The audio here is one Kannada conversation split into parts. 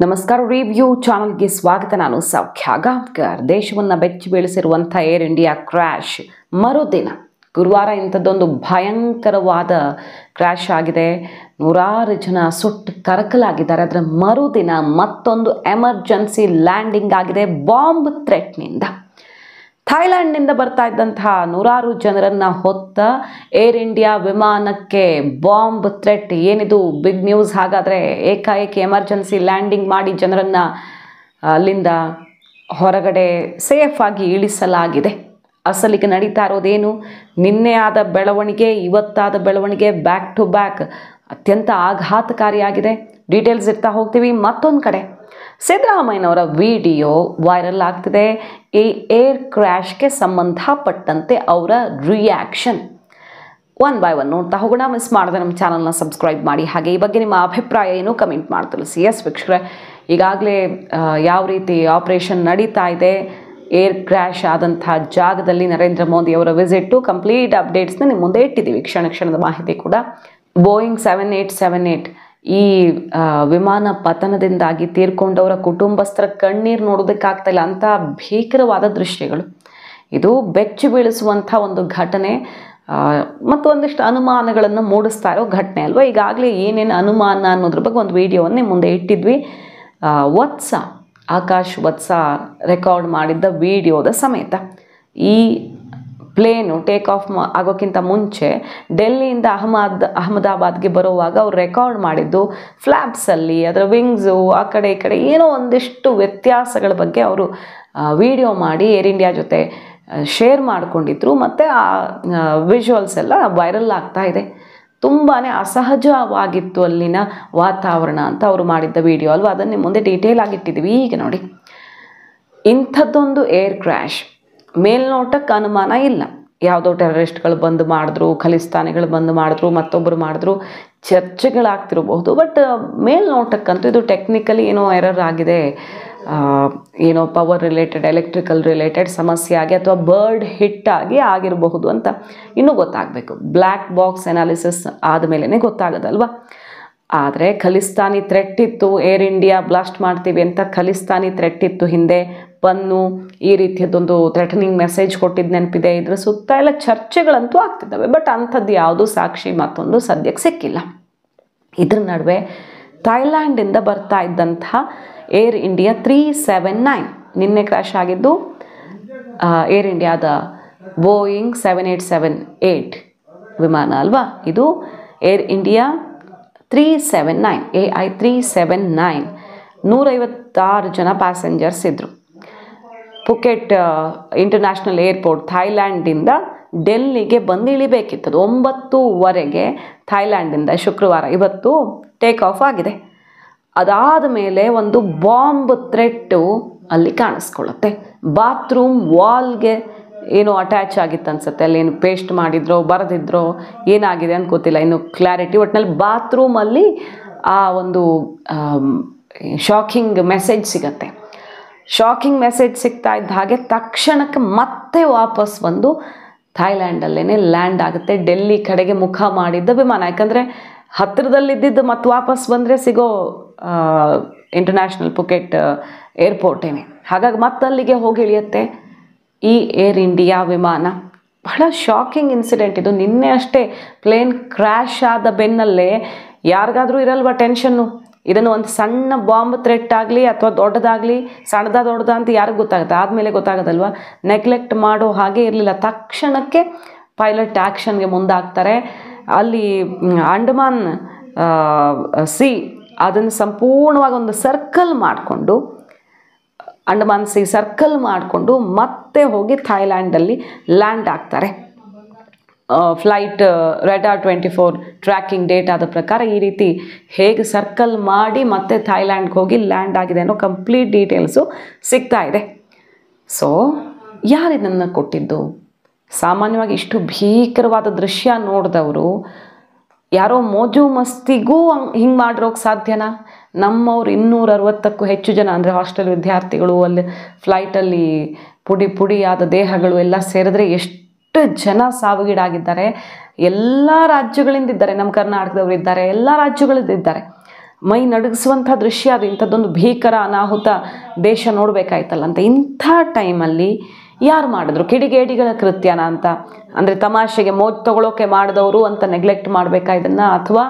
ನಮಸ್ಕಾರ. ರಿವ್ಯೂ ಚಾನಲ್ಗೆ ಸ್ವಾಗತ. ನಾನು ಸೌಖ್ಯ ಗಾಂವ್ಕರ್. ದೇಶವನ್ನು ಬೆಚ್ಚಿ ಬೀಳಿಸಿರುವಂಥ ಏರ್ ಇಂಡಿಯಾ ಕ್ರ್ಯಾಶ್ ಮರುದಿನ ಗುರುವಾರ ಇಂಥದ್ದೊಂದು ಭಯಂಕರವಾದ ಕ್ರ್ಯಾಶ್ ಆಗಿದೆ. ನೂರಾರು ಜನ ಸುಟ್ಟು ಕರಕಲಾಗಿದ್ದಾರೆ. ಅದರ ಮರುದಿನ ಮತ್ತೊಂದು ಎಮರ್ಜೆನ್ಸಿ ಲ್ಯಾಂಡಿಂಗ್ ಆಗಿದೆ ಬಾಂಬ್ ಥ್ರೆಟ್ನಿಂದ. ಥೈಲ್ಯಾಂಡ್ನಿಂದ ಬರ್ತಾ ಇದ್ದಂತಹ ನೂರಾರು ಜನರನ್ನು ಹೊತ್ತ ಏರ್ ಇಂಡಿಯಾ ವಿಮಾನಕ್ಕೆ ಬಾಂಬ್ ಥ್ರೆಟ್. ಏನಿದು ಬಿಗ್ ನ್ಯೂಸ್. ಹಾಗಾದರೆ ಏಕಾಏಕಿ ಎಮರ್ಜೆನ್ಸಿ ಲ್ಯಾಂಡಿಂಗ್ ಮಾಡಿ ಜನರನ್ನು ಅಲ್ಲಿಂದ ಹೊರಗಡೆ ಸೇಫಾಗಿ ಇಳಿಸಲಾಗಿದೆ. ಅಸಲಿಗೆ ನಡೀತಾ ಇರೋದೇನು? ನಿನ್ನೆ ಆದ ಬೆಳವಣಿಗೆ, ಇವತ್ತಾದ ಬೆಳವಣಿಗೆ ಬ್ಯಾಕ್ ಟು ಬ್ಯಾಕ್ ಅತ್ಯಂತ ಆಘಾತಕಾರಿಯಾಗಿದೆ. ಡೀಟೇಲ್ಸ್ ಇರ್ತಾ ಹೋಗ್ತೀವಿ. ಮತ್ತೊಂದು ಕಡೆ ಸಿದ್ದರಾಮಯ್ಯನವರ ವಿಡಿಯೋ ವೈರಲ್ ಆಗ್ತಿದೆ. ಈ ಏರ್ ಕ್ರ್ಯಾಶ್ಗೆ ಸಂಬಂಧಪಟ್ಟಂತೆ ಅವರ ರಿಯಾಕ್ಷನ್ ಒನ್ ಬೈ ಒನ್ ನೋಡ್ತಾ ಹೋಗೋಣ. ಮಿಸ್ ಮಾಡಿದೆ ನಮ್ಮ ಚಾನಲ್ನ ಸಬ್ಸ್ಕ್ರೈಬ್ ಮಾಡಿ. ಹಾಗೆ ಈ ಬಗ್ಗೆ ನಿಮ್ಮ ಅಭಿಪ್ರಾಯ ಏನು ಕಮೆಂಟ್ ಮಾಡಿ ತಿಳಿಸಿ. ಎಸ್ ವೀಕ್ಷಕರೇ, ಈಗಾಗಲೇ ಯಾವ ರೀತಿ ಆಪರೇಷನ್ ನಡೀತಾ ಇದೆ, ಏರ್ ಕ್ರ್ಯಾಶ್ ಆದಂಥ ಜಾಗದಲ್ಲಿ ನರೇಂದ್ರ ಮೋದಿ ಅವರ ವಿಸಿಟ್ಟು, ಕಂಪ್ಲೀಟ್ ಅಪ್ಡೇಟ್ಸ್ನ ನಿಮ್ಮ ಮುಂದೆ ಇಟ್ಟಿದ್ದೀವಿ. ಕ್ಷಣ ಕ್ಷಣದ ಮಾಹಿತಿ ಕೂಡ. ಬೋಯಿಂಗ್ 7878 ಈ ವಿಮಾನ ಪತನದಿಂದಾಗಿ ತೀರ್ಕೊಂಡವರ ಕುಟುಂಬಸ್ಥರ ಕಣ್ಣೀರು ನೋಡೋದಕ್ಕಾಗ್ತಾ ಇಲ್ಲ. ಅಂಥ ಭೀಕರವಾದ ದೃಶ್ಯಗಳು. ಇದು ಬೆಚ್ಚಿ ಬೀಳಿಸುವಂಥ ಒಂದು ಘಟನೆ ಮತ್ತು ಒಂದಿಷ್ಟು ಅನುಮಾನಗಳನ್ನು ಮೂಡಿಸ್ತಾ ಇರೋ ಘಟನೆ ಅಲ್ವಾ. ಈಗಾಗಲೇ ಏನೇನು ಅನುಮಾನ ಅನ್ನೋದ್ರ ಬಗ್ಗೆ ಒಂದು ವಿಡಿಯೋವನ್ನು ಮುಂದೆ ಇಟ್ಟಿದ್ವಿ. ಆಕಾಶ್ ವತ್ಸ ರೆಕಾರ್ಡ್ ಮಾಡಿದ್ದ ವಿಡಿಯೋದ ಸಮೇತ. ಈ ಪ್ಲೇನು ಟೇಕ್ ಆಫ್ ಆಗೋಕ್ಕಿಂತ ಮುಂಚೆ ಡೆಲ್ಲಿಯಿಂದ ಅಹಮದಾಬಾದ್ಗೆ ಬರುವಾಗ ಅವ್ರು ರೆಕಾರ್ಡ್ ಮಾಡಿದ್ದು ಫ್ಲ್ಯಾಪ್ಸಲ್ಲಿ, ಅದರ ವಿಂಗ್ಸು, ಆ ಕಡೆ ಈ ಕಡೆ ಏನೋ ಒಂದಿಷ್ಟು ವ್ಯತ್ಯಾಸಗಳ ಬಗ್ಗೆ ಅವರು ವಿಡಿಯೋ ಮಾಡಿ ಏರ್ ಇಂಡಿಯಾ ಜೊತೆ ಶೇರ್ ಮಾಡಿಕೊಂಡಿದ್ರು. ಮತ್ತು ಆ ವಿಜುವಲ್ಸ್ ಎಲ್ಲ ವೈರಲ್ ಆಗ್ತಾ ಇದೆ. ತುಂಬಾ ಅಸಹಜವಾಗಿತ್ತು ಅಲ್ಲಿನ ವಾತಾವರಣ ಅಂತ ಅವರು ಮಾಡಿದ್ದ ವಿಡಿಯೋ ಅಲ್ವಾ. ಅದನ್ನು ನಿಮ್ಮ ಮುಂದೆ ಡೀಟೇಲ್ ಆಗಿಟ್ಟಿದ್ದೀವಿ. ಈಗ ನೋಡಿ, ಇಂಥದ್ದೊಂದು ಏರ್ ಕ್ರ್ಯಾಶ್ ಮೇಲ್ನೋಟಕ್ಕೆ ಅನುಮಾನ ಇಲ್ಲ. ಯಾವುದೋ ಟೆರರಿಸ್ಟ್ಗಳು ಬಂದು ಮಾಡಿದ್ರು, ಖಲಿಸ್ತಾನಿಗಳು ಬಂದು ಮಾಡಿದ್ರು, ಮತ್ತೊಬ್ಬರು ಮಾಡಿದ್ರು, ಚರ್ಚೆಗಳಾಗ್ತಿರಬಹುದು. ಬಟ್ ಮೇಲ್ನೋಟಕ್ಕಂತೂ ಇದು ಟೆಕ್ನಿಕಲಿ ಏನೋ ಎರರ್ ಆಗಿದೆ, ಏನೋ ಪವರ್ ರಿಲೇಟೆಡ್, ಎಲೆಕ್ಟ್ರಿಕಲ್ ರಿಲೇಟೆಡ್ ಸಮಸ್ಯೆ ಆಗಿ ಅಥವಾ ಬರ್ಡ್ ಹಿಟ್ ಆಗಿ ಆಗಿರಬಹುದು ಅಂತ ಇನ್ನೂ ಗೊತ್ತಾಗಬೇಕು. ಬ್ಲ್ಯಾಕ್ ಬಾಕ್ಸ್ ಅನಾಲಿಸಿಸ್ ಆದಮೇಲೆ ಗೊತ್ತಾಗೋದಲ್ವ. ಆದರೆ ಖಲಿಸ್ತಾನಿ ಥ್ರೆಟ್ ಇತ್ತು, ಏರ್ ಇಂಡಿಯಾ ಬ್ಲಾಸ್ಟ್ ಮಾಡ್ತೀವಿ ಅಂತ ಖಲಿಸ್ತಾನಿ ಥ್ರೆಟ್ ಇತ್ತು ಹಿಂದೆ. ಪನ್ನು ಈ ರೀತಿಯದೊಂದು ಥ್ರೆಟನಿಂಗ್ ಮೆಸೇಜ್ ಕೊಟ್ಟಿದ್ದು ನೆನಪಿದೆ. ಇದರ ಸುತ್ತ ಎಲ್ಲ ಚರ್ಚೆಗಳಂತೂ ಆಗ್ತಿದ್ದಾವೆ. ಬಟ್ ಅಂಥದ್ದು ಯಾವುದೂ ಸಾಕ್ಷಿ ಮತ್ತೊಂದು ಸದ್ಯಕ್ಕೆ ಸಿಕ್ಕಿಲ್ಲ. ಇದ್ರ ನಡುವೆ ಥೈಲ್ಯಾಂಡಿಂದ ಬರ್ತಾ ಇದ್ದಂಥ ಏರ್ ಇಂಡಿಯಾ 379 ನಿನ್ನೆ ಕ್ರ್ಯಾಶ್ ಆಗಿದ್ದು ಏರ್ ಇಂಡಿಯಾದ ಬೋಯಿಂಗ್ 7878 ವಿಮಾನ ಅಲ್ವಾ. ಇದು ಏರ್ ಇಂಡಿಯಾ 379 AI 379. 156 ಜನ ಪ್ಯಾಸೆಂಜರ್ಸ್ ಇದ್ದರು. ಪುಕೆಟ್ ಇಂಟರ್ನ್ಯಾಷನಲ್ ಏರ್ಪೋರ್ಟ್ ಥೈಲ್ಯಾಂಡಿಂದ ಡೆಲ್ಲಿಗೆ ಬಂದು ಇಳಿಬೇಕಿತ್ತು. 9:00 ಥೈಲ್ಯಾಂಡಿಂದ ಶುಕ್ರವಾರ, ಇವತ್ತು ಟೇಕ್ ಆಫ್ ಆಗಿದೆ. ಅದಾದ ಮೇಲೆ ಒಂದು ಬಾಂಬ್ ಥ್ರೆಟ್ಟು ಅಲ್ಲಿ ಕಾಣಿಸ್ಕೊಳ್ಳುತ್ತೆ. ಬಾತ್ರೂಮ್ ವಾಲ್ಗೆ ಏನೋ ಅಟ್ಯಾಚ್ ಆಗಿತ್ತು ಅನ್ಸುತ್ತೆ. ಅಲ್ಲಿ ಏನು ಪೇಸ್ಟ್ ಮಾಡಿದ್ರೋ ಬರೆದಿದ್ರೋ ಏನಾಗಿದೆ ಅಂತ ಗೊತ್ತಿಲ್ಲ, ಇನ್ನು ಕ್ಲಾರಿಟಿ. ಒಟ್ಟಿನಲ್ಲಿ ಬಾತ್ರೂಮಲ್ಲಿ ಆ ಒಂದು ಶಾಕಿಂಗ್ ಮೆಸೇಜ್ ಸಿಗತ್ತೆ. ಶಾಕಿಂಗ್ ಮೆಸೇಜ್ ಸಿಗ್ತಾ ಇದ್ದ ಹಾಗೆ ತಕ್ಷಣಕ್ಕೆ ಮತ್ತೆ ವಾಪಸ್ ಬಂದು ಥೈಲ್ಯಾಂಡಲ್ಲೇ ಲ್ಯಾಂಡ್ ಆಗುತ್ತೆ. ಡೆಲ್ಲಿ ಕಡೆಗೆ ಮುಖ ಮಾಡಿದ್ದ ವಿಮಾನ. ಯಾಕಂದರೆ ಹತ್ತಿರದಲ್ಲಿದ್ದಿದ್ದು ಮತ್ತೆ ವಾಪಸ್ ಬಂದರೆ ಸಿಗೋ ಇಂಟರ್ನ್ಯಾಷನಲ್ ಪುಕೆಟ್ ಏರ್ಪೋರ್ಟೇನೆ. ಹಾಗಾಗಿ ಮತ್ತಲ್ಲಿಗೆ ಹೋಗಿ ಇಳಿಯುತ್ತೆ ಈ ಏರ್ ಇಂಡಿಯಾ ವಿಮಾನ. ಬಹಳ ಶಾಕಿಂಗ್ ಇನ್ಸಿಡೆಂಟ್ ಇದು. ನಿನ್ನೆ ಅಷ್ಟೇ ಪ್ಲೇನ್ ಕ್ರ್ಯಾಶ್ ಆದ ಬೆನ್ನಲ್ಲೇ ಯಾರಿಗಾದರೂ ಇರಲ್ವ ಟೆನ್ಷನ್ನು. ಇದನ್ನು ಒಂದು ಸಣ್ಣ ಬಾಂಬ್ ಥ್ರೆಟ್ ಆಗಲಿ ಅಥವಾ ದೊಡ್ಡದಾಗಲಿ, ದೊಡ್ಡದ ಅಂತ ಯಾರಿಗೆ ಗೊತ್ತಾಗುತ್ತೆ, ಆದಮೇಲೆ ಗೊತ್ತಾಗೋದಲ್ವ. ನೆಗ್ಲೆಕ್ಟ್ ಮಾಡೋ ಹಾಗೆ ಇರಲಿಲ್ಲ. ತಕ್ಷಣಕ್ಕೆ ಪೈಲಟ್ ಆ್ಯಕ್ಷನ್ಗೆ ಮುಂದಾಗ್ತಾರೆ. ಅಲ್ಲಿ ಅಂಡಮಾನ್ ಸಿ ಅದನ್ನು ಸಂಪೂರ್ಣವಾಗಿ ಒಂದು ಸರ್ಕಲ್ ಮಾಡಿಕೊಂಡು, ಅಂಡಮಾನ್ ಸಿ ಸರ್ಕಲ್ ಮಾಡಿಕೊಂಡು ಮತ್ತೆ ಹೋಗಿ ಥೈಲ್ಯಾಂಡಲ್ಲಿ ಲ್ಯಾಂಡ್ ಆಗ್ತಾರೆ. ಫ್ಲೈಟ್ ರೆಡಾರ್ 24 ಟ್ರ್ಯಾಕಿಂಗ್ ಡೇಟಾದ ಪ್ರಕಾರ ಈ ರೀತಿ ಹೇಗೆ ಸರ್ಕಲ್ ಮಾಡಿ ಮತ್ತೆ ಥೈಲ್ಯಾಂಡ್ಗೆ ಹೋಗಿ ಲ್ಯಾಂಡ್ ಆಗಿದೆ ಅನ್ನೋ ಕಂಪ್ಲೀಟ್ ಡೀಟೇಲ್ಸು ಸಿಗ್ತಾ ಇದೆ. ಸೊ ಯಾರು ಇದನ್ನು ಕೊಟ್ಟಿದ್ದು? ಸಾಮಾನ್ಯವಾಗಿ ಇಷ್ಟು ಭೀಕರವಾದ ದೃಶ್ಯ ನೋಡಿದವರು ಯಾರೋ ಮೋಜು ಮಸ್ತಿಗೂ ಹಿಂಗೆ ಮಾಡಿರೋಕ್ಕೆ ಸಾಧ್ಯನಾ? ನಮ್ಮವ್ರು 260ಕ್ಕೂ ಹೆಚ್ಚು ಜನ, ಅಂದರೆ ಹಾಸ್ಟೆಲ್ ವಿದ್ಯಾರ್ಥಿಗಳು, ಅಲ್ಲಿ ಫ್ಲೈಟಲ್ಲಿ ಪುಡಿಯಾದ ದೇಹಗಳು ಎಲ್ಲ ಸೇರಿದ್ರೆ ಎಷ್ಟು ಜನ ಸಾವಿಗೀಡಾಗಿದ್ದಾರೆ. ಎಲ್ಲ ರಾಜ್ಯಗಳಿಂದ ಇದ್ದಾರೆ. ನಮ್ಮ ಕರ್ನಾಟಕದವರು ಇದ್ದಾರೆ, ಎಲ್ಲ ರಾಜ್ಯಗಳಿದ್ದಾರೆ. ಮೈ ನಡುಗಿಸುವಂಥ ದೃಶ್ಯ ಅದು. ಇಂಥದ್ದೊಂದು ಭೀಕರ ಅನಾಹುತ ದೇಶ ನೋಡಬೇಕಾಯ್ತಲ್ಲ ಅಂತ. ಇಂಥ ಟೈಮಲ್ಲಿ ಯಾರು ಮಾಡಿದ್ರು? ಕಿಡಿಗೇಡಿಗಳ ಕೃತ್ಯನ ಅಂತ, ಅಂದರೆ ತಮಾಷೆಗೆ ಮೋಜು ತಗೊಳ್ಳೋಕೆ ಮಾಡಿದವರು ಅಂತ ನೆಗ್ಲೆಕ್ಟ್ ಮಾಡಬೇಕಾ ಇದನ್ನು, ಅಥವಾ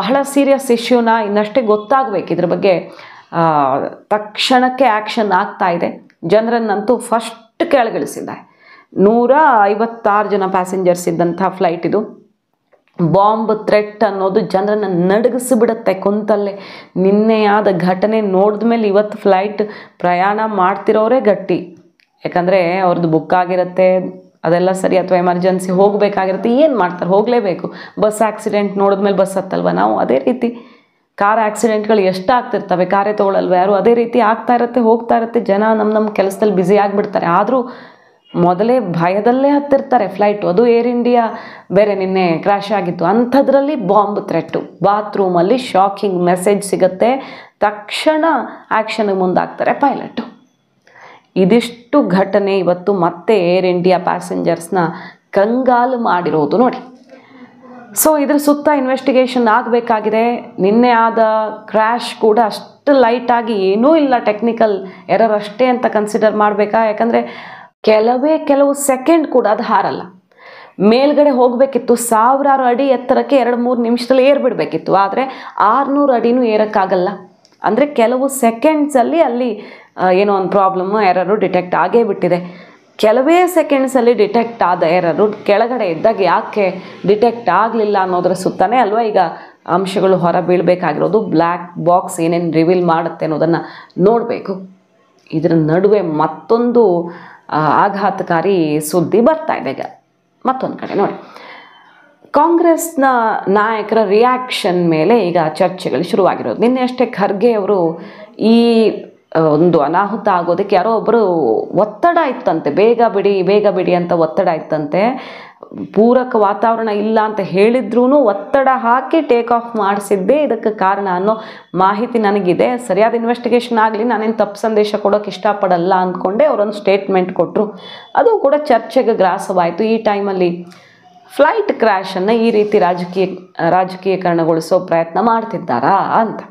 ಬಹಳ ಸೀರಿಯಸ್ ಇಶ್ಯೂನ ಇನ್ನಷ್ಟೇ ಗೊತ್ತಾಗಬೇಕು ಇದ್ರ ಬಗ್ಗೆ. ತಕ್ಷಣಕ್ಕೆ ಆ್ಯಕ್ಷನ್ ಆಗ್ತಾ ಇದೆ. ಜನರನ್ನಂತೂ ಫಸ್ಟ್ ಕೆಳಗಿಳಿಸಿದ್ದಾರೆ. 156 ಜನ ಪ್ಯಾಸೆಂಜರ್ಸ್ ಇದ್ದಂಥ ಫ್ಲೈಟ್ ಇದು. ಬಾಂಬ್ ಥ್ರೆಟ್ ಅನ್ನೋದು ಜನರನ್ನು ನಡಗಿಸಿಬಿಡುತ್ತೆ ಕುಂತಲ್ಲೇ. ನಿನ್ನೆಯಾದ ಘಟನೆ ನೋಡಿದ ಮೇಲೆ ಇವತ್ತು ಫ್ಲೈಟ್ ಪ್ರಯಾಣ ಮಾಡ್ತಿರೋರೇ ಗಟ್ಟಿ. ಯಾಕಂದರೆ ಅವ್ರದ್ದು ಬುಕ್ ಆಗಿರುತ್ತೆ, ಅದೆಲ್ಲ ಸರಿ, ಅಥವಾ ಎಮರ್ಜೆನ್ಸಿ ಹೋಗಬೇಕಾಗಿರುತ್ತೆ, ಏನು ಮಾಡ್ತಾರೆ, ಹೋಗಲೇಬೇಕು. ಬಸ್ ಆಕ್ಸಿಡೆಂಟ್ ನೋಡಿದ್ಮೇಲೆ ಬಸ್ ಹತ್ತಲ್ವ ನಾವು? ಅದೇ ರೀತಿ ಕಾರ್ ಆಕ್ಸಿಡೆಂಟ್ಗಳು ಎಷ್ಟು ಆಗ್ತಿರ್ತವೆ, ಕಾರೇ ತೊಗೊಳಲ್ವ ಯಾರು? ಅದೇ ರೀತಿ ಆಗ್ತಾ ಇರುತ್ತೆ, ಹೋಗ್ತಾ ಇರುತ್ತೆ. ಜನ ನಮ್ಮ ಕೆಲಸದಲ್ಲಿ ಬ್ಯುಸಿ ಆಗಿಬಿಡ್ತಾರೆ. ಆದರೂ ಮೊದಲೇ ಭಯದಲ್ಲೇ ಹತ್ತಿರ್ತಾರೆ ಫ್ಲೈಟು. ಅದು ಏರ್ ಇಂಡಿಯಾ ಬೇರೆ ನಿನ್ನೆ ಕ್ರ್ಯಾಶ್ ಆಗಿತ್ತು. ಅಂಥದ್ರಲ್ಲಿ ಬಾಂಬ್ ಥ್ರೆಟ್ಟು. ಬಾತ್ರೂಮಲ್ಲಿ ಶಾಕಿಂಗ್ ಮೆಸೇಜ್ ಸಿಗುತ್ತೆ, ತಕ್ಷಣ ಆ್ಯಕ್ಷನ್ಗೆ ಮುಂದಾಗ್ತಾರೆ ಪೈಲಟು. ಇದಿಷ್ಟು ಘಟನೆ ಇವತ್ತು ಮತ್ತೆ ಏರ್ ಇಂಡಿಯಾ ಪ್ಯಾಸೆಂಜರ್ಸ್ನ ಕಂಗಾಲು ಮಾಡಿರೋದು ನೋಡಿ. ಸೊ ಇದ್ರ ಸುತ್ತ ಇನ್ವೆಸ್ಟಿಗೇಷನ್ ಆಗಬೇಕಾಗಿದೆ. ನಿನ್ನೆ ಆದ ಕ್ರ್ಯಾಶ್ ಕೂಡ ಅಷ್ಟು ಲೈಟಾಗಿ ಏನೂ ಇಲ್ಲ, ಟೆಕ್ನಿಕಲ್ ಎರರ್ ಅಷ್ಟೇ ಅಂತ ಕನ್ಸಿಡರ್ ಮಾಡಬೇಕಾ? ಯಾಕಂದರೆ ಕೆಲವು ಸೆಕೆಂಡ್ ಕೂಡ ಅದು ಹಾರಲ್ಲ. ಮೇಲ್ಗಡೆ ಹೋಗಬೇಕಿತ್ತು, 1000 ಅಡಿ ಎತ್ತರಕ್ಕೆ 2-3 ನಿಮಿಷದಲ್ಲಿ ಏರ್ಬಿಡಬೇಕಿತ್ತು. ಆದರೆ 600 ಅಡಿನೂ ಏರೋಕ್ಕಾಗಲ್ಲ. ಅಂದರೆ ಕೆಲವು ಸೆಕೆಂಡ್ಸಲ್ಲಿ ಅಲ್ಲಿ ಏನೋ ಒಂದು ಪ್ರಾಬ್ಲಮ್ಮು, ಎರರು ಡಿಟೆಕ್ಟ್ ಆಗೇ ಬಿಟ್ಟಿದೆ. ಕೆಲವೇ ಸೆಕೆಂಡ್ಸಲ್ಲಿ ಡಿಟೆಕ್ಟ್ ಆದ ಎರರು ಕೆಳಗಡೆ ಇದ್ದಾಗ ಯಾಕೆ ಡಿಟೆಕ್ಟ್ ಆಗಲಿಲ್ಲ ಅನ್ನೋದ್ರ ಸುತ್ತನೇ ಅಲ್ವಾ ಈಗ ಅಂಶಗಳು ಹೊರ ಬೀಳಬೇಕಾಗಿರೋದು. ಬ್ಲ್ಯಾಕ್ ಬಾಕ್ಸ್ ಏನೇನು ರಿವೀಲ್ ಮಾಡುತ್ತೆ ಅನ್ನೋದನ್ನು ನೋಡಬೇಕು. ಇದರ ನಡುವೆ ಮತ್ತೊಂದು ಆಘಾತಕಾರಿ ಸುದ್ದಿ ಬರ್ತಾ ಇದೆ ಈಗ ಮತ್ತೊಂದು ಕಡೆ ನೋಡಿ. ಕಾಂಗ್ರೆಸ್ನ ನಾಯಕರ ರಿಯಾಕ್ಷನ್ ಮೇಲೆ ಈಗ ಚರ್ಚೆಗಳು ಶುರುವಾಗಿರೋದು. ನಿನ್ನೆ ಅಷ್ಟೇ ಖರ್ಗೆ ಅವರು ಈ ಒಂದು ಅನಾಹುತ ಆಗೋದಕ್ಕೆ ಯಾರೋ ಒಬ್ಬರು ಒತ್ತಡ ಇತ್ತಂತೆ, ಬೇಗ ಬಿಡಿ ಅಂತ ಒತ್ತಡ ಇತ್ತಂತೆ. ಪೂರಕ ವಾತಾವರಣ ಇಲ್ಲ ಅಂತ ಹೇಳಿದ್ರೂ ಒತ್ತಡ ಹಾಕಿ ಟೇಕ್ ಆಫ್ ಮಾಡಿಸಿದ್ದೇ ಇದಕ್ಕೆ ಕಾರಣ ಅನ್ನೋ ಮಾಹಿತಿ ನನಗಿದೆ. ಸರಿಯಾದ ಇನ್ವೆಸ್ಟಿಗೇಷನ್ ಆಗಲಿ, ನಾನೇನು ತಪ್ಪು ಸಂದೇಶ ಕೊಡೋಕೆ ಇಷ್ಟಪಡಲ್ಲ ಅಂದ್ಕೊಂಡೆ ಅವರೊಂದು ಸ್ಟೇಟ್ಮೆಂಟ್ ಕೊಟ್ಟರು. ಅದು ಕೂಡ ಚರ್ಚೆಗೆ ಗ್ರಾಸವಾಯಿತು. ಈ ಟೈಮಲ್ಲಿ ಫ್ಲೈಟ್ ಕ್ರ್ಯಾಶನ್ನು ಈ ರೀತಿ ರಾಜಕೀಯಕರಣಗೊಳಿಸೋ ಪ್ರಯತ್ನ ಮಾಡ್ತಿದ್ದಾರಾ ಅಂತ.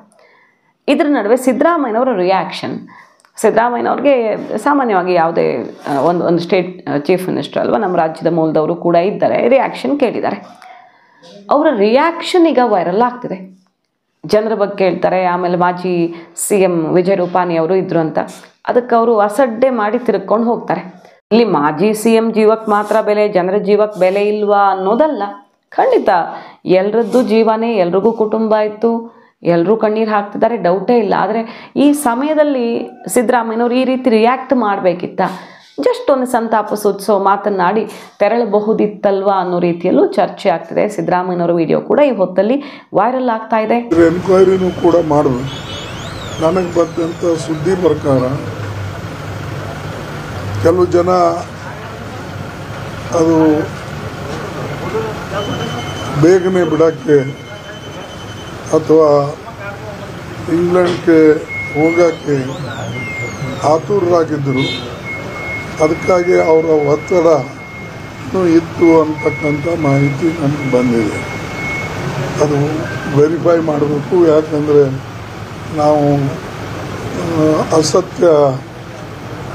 ಇದ್ರ ನಡುವೆ ಸಿದ್ದರಾಮಯ್ಯನವರ ರಿಯಾಕ್ಷನ್. ಸಿದ್ದರಾಮಯ್ಯನವ್ರಿಗೆ ಸಾಮಾನ್ಯವಾಗಿ ಯಾವುದೇ ಒಂದು ಸ್ಟೇಟ್ ಚೀಫ್ ಮಿನಿಸ್ಟರ್ ಅಲ್ವಾ, ನಮ್ಮ ರಾಜ್ಯದ ಮೂಲದವರು ಕೂಡ ಇದ್ದಾರೆ, ರಿಯಾಕ್ಷನ್ ಕೇಳಿದ್ದಾರೆ. ಅವರ ರಿಯಾಕ್ಷನ್ ಈಗ ವೈರಲ್ ಆಗ್ತಿದೆ. ಜನರ ಬಗ್ಗೆ ಕೇಳ್ತಾರೆ. ಆಮೇಲೆ ಮಾಜಿ CM ವಿಜಯ್ ರೂಪಾನಿ ಅವರು ಇದ್ರು ಅಂತ, ಅದಕ್ಕೆ ಅವರು ಅಸಡ್ಡೆ ಮಾಡಿ ತಿರುಗ್ಕೊಂಡು ಹೋಗ್ತಾರೆ. ಇಲ್ಲಿ ಮಾಜಿ CM ಜೀವಕ್ಕೆ ಮಾತ್ರ ಬೆಲೆ, ಜನರ ಜೀವಕ್ಕೆ ಬೆಲೆ ಇಲ್ವಾ ಅನ್ನೋದಲ್ಲ. ಖಂಡಿತ ಎಲ್ರದ್ದು ಜೀವನೇ, ಎಲ್ರಿಗೂ ಕುಟುಂಬ ಇತ್ತು, ಎಲ್ಲರೂ ಕಣ್ಣೀರು ಹಾಕ್ತಿದ್ದಾರೆ, ಡೌಟೇ ಇಲ್ಲ. ಆದರೆ ಈ ಸಮಯದಲ್ಲಿ ಸಿದ್ದರಾಮಯ್ಯನವರು ಈ ರೀತಿ ರಿಯಾಕ್ಟ್ ಮಾಡಬೇಕಿತ್ತ? ಜಸ್ಟ್ ಒಂದು ಸಂತಾಪ ಸೂಚಿಸೋ ಮಾತನ್ನಾಡಿ ತೆರಳಬಹುದಿತ್ತಲ್ವಾ ಅನ್ನೋ ರೀತಿಯಲ್ಲೂ ಚರ್ಚೆ ಆಗ್ತಿದೆ. ಸಿದ್ದರಾಮಯ್ಯನವರ ವಿಡಿಯೋ ಕೂಡ ಈ ಹೊತ್ತಲ್ಲಿ ವೈರಲ್ ಆಗ್ತಾ ಇದೆ. ಎನ್ಕ್ವೈರಿನೂ ಕೂಡ ಮಾಡಿದ್ರು. ನನಗೆ ಬಂದಂಥ ಸುದ್ದಿ ಪ್ರಕಾರ ಕೆಲವು ಜನ ಅದು ಬೇಗನೆ ಬಿಡೋಕ್ಕೆ ಅಥವಾ ಇಂಗ್ಲೆಂಡ್ಗೆ ಹೋಗೋಕ್ಕೆ ಆತುರರಾಗಿದ್ದರು. ಅದಕ್ಕಾಗಿ ಅವರ ಒತ್ತಡ ಇತ್ತು ಅಂತಕ್ಕಂಥ ಮಾಹಿತಿ ನನಗೆ ಬಂದಿದೆ. ಅದು ವೆರಿಫೈ ಮಾಡಬೇಕು. ಯಾಕಂದರೆ ನಾವು ಅಸತ್ಯ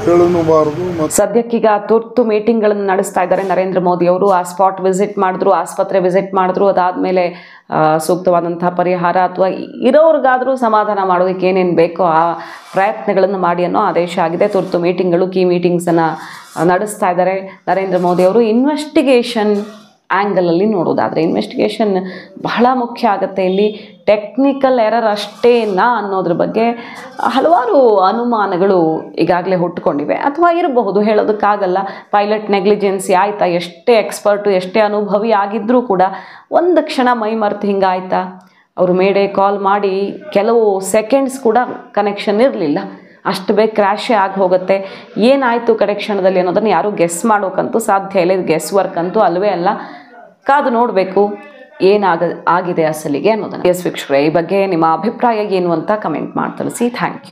ಹೇಳನೂಬಾರದು. ಸದ್ಯಕ್ಕೀಗ ತುರ್ತು ಮೀಟಿಂಗ್ಗಳನ್ನು ನಡೆಸ್ತಾ ಇದ್ದಾರೆ ನರೇಂದ್ರ ಮೋದಿ ಅವರು. ಆ ಸ್ಪಾಟ್ ವಿಸಿಟ್ ಮಾಡಿದ್ರು, ಆಸ್ಪತ್ರೆ ವಿಸಿಟ್ ಮಾಡಿದ್ರು. ಅದಾದಮೇಲೆ ಸೂಕ್ತವಾದಂತಹ ಪರಿಹಾರ ಅಥವಾ ಇರೋರಿಗಾದರೂ ಸಮಾಧಾನ ಮಾಡೋದಕ್ಕೆ ಏನೇನು ಬೇಕೋ ಆ ಪ್ರಯತ್ನಗಳನ್ನು ಮಾಡಿ ಅನ್ನೋ ಆದೇಶ ಆಗಿದೆ. ತುರ್ತು ಮೀಟಿಂಗ್ಗಳು, ಕೀ ಮೀಟಿಂಗ್ಸನ್ನು ನಡೆಸ್ತಾ ಇದ್ದಾರೆ ನರೇಂದ್ರ ಮೋದಿ ಅವರು. ಇನ್ವೆಸ್ಟಿಗೇಷನ್ ಆ್ಯಂಗಲಲ್ಲಿ ನೋಡೋದಾದರೆ ಇನ್ವೆಸ್ಟಿಗೇಷನ್ ಬಹಳ ಮುಖ್ಯ ಆಗುತ್ತೆ. ಇಲ್ಲಿ ಟೆಕ್ನಿಕಲ್ ಎರರ್ ಅಷ್ಟೇನಾ ಅನ್ನೋದ್ರ ಬಗ್ಗೆ ಹಲವಾರು ಅನುಮಾನಗಳು ಈಗಾಗಲೇ ಹುಟ್ಟುಕೊಂಡಿವೆ, ಅಥವಾ ಇರಬಹುದು, ಹೇಳೋದಕ್ಕಾಗಲ್ಲ. ಪೈಲಟ್ ನೆಗ್ಲಿಜೆನ್ಸಿ ಆಯಿತಾ? ಎಷ್ಟೇ ಎಕ್ಸ್ಪರ್ಟು, ಎಷ್ಟೇ ಅನುಭವಿ ಆಗಿದ್ದರೂ ಕೂಡ ಒಂದು ಕ್ಷಣ ಮೈ ಮರೆತು ಹಿಂಗಾಯ್ತಾ? ಅವರು ಮೇಡೇ ಕಾಲ್ ಮಾಡಿ ಕೆಲವು ಸೆಕೆಂಡ್ಸ್ ಕೂಡ ಕನೆಕ್ಷನ್ ಇರಲಿಲ್ಲ, ಅಷ್ಟು ಬೇಗ ಕ್ರ್ಯಾಶೇ ಆಗಿ ಹೋಗುತ್ತೆ. ಏನಾಯಿತು ಕಡೆ ಕ್ಷಣದಲ್ಲಿ ಅನ್ನೋದನ್ನು ಯಾರೂ ಗೆಸ್ ಮಾಡೋಕ್ಕಂತೂ ಸಾಧ್ಯ ಇಲ್ಲ. ಇದು ಗೆಸ್ ವರ್ಕ್ ಅಂತೂ ಅಲ್ವೇ ಅಲ್ಲ. ಕಾದು ನೋಡಬೇಕು ಆಗಿದೆ ಅಸಲಿಗೆ ಅನ್ನೋದನ್ನು. ವೀಕ್ಷಕರೇ, ಈ ಬಗ್ಗೆ ನಿಮ್ಮ ಅಭಿಪ್ರಾಯ ಏನು ಅಂತ ಕಮೆಂಟ್ ಮಾಡಿ ತಿಳಿಸಿ. Thank you.